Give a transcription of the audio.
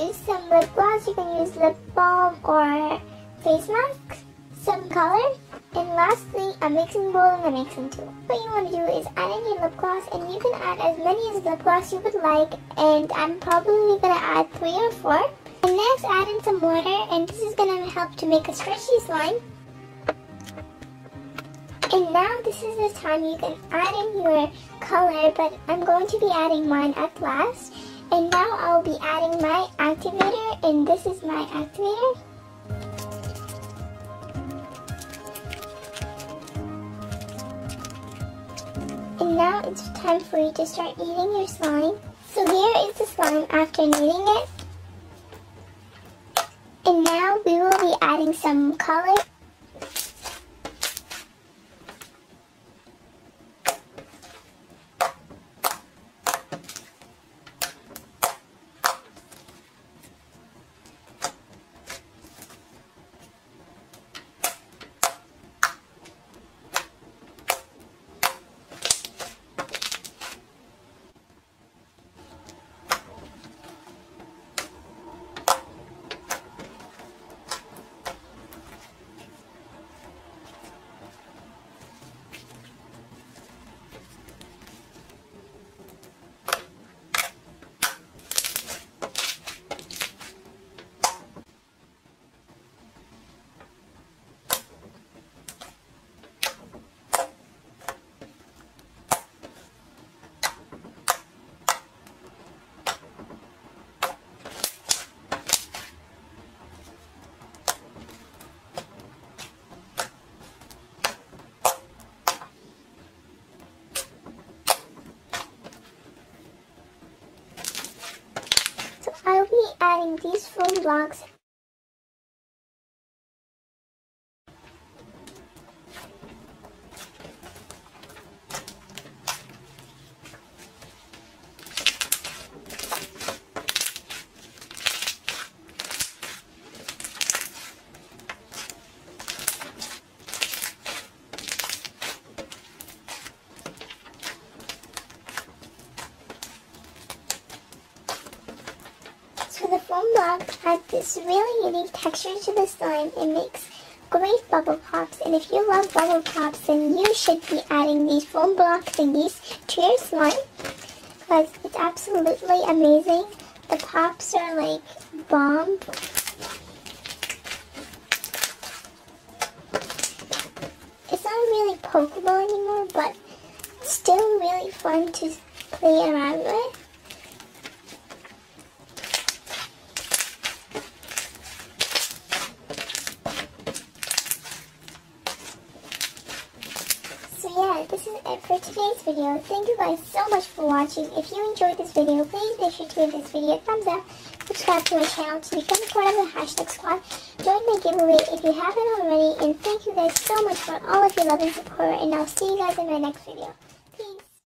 use some lip gloss, you can use lip balm or face mask, some color, and lastly a mixing bowl and a mixing tool. What you want to do is add in your lip gloss, and you can add as many as lip gloss you would like, and I'm probably going to add 3 or 4. And next add in some water, and this is going to help to make a stretchy slime. And now this is the time you can add in your color, but I'm going to be adding mine at last. And now I'll be adding my activator, and this is my activator. And now it's time for you to start kneading your slime. So here is the slime after kneading it. And now we will be adding some color. I'll be adding these foam blocks. So the foam block adds this really unique texture to the slime. It makes great bubble pops, and if you love bubble pops, then you should be adding these foam block thingies to your slime, because it's absolutely amazing. The pops are like bomb. It's not really pokeable anymore, but still really fun to play around with. So yeah, this is it for today's video. Thank you guys so much for watching. If you enjoyed this video, please make sure to give this video a thumbs up, subscribe to my channel to become part of the hashtag squad, join my giveaway if you haven't already, and thank you guys so much for all of your love and support, and I'll see you guys in my next video.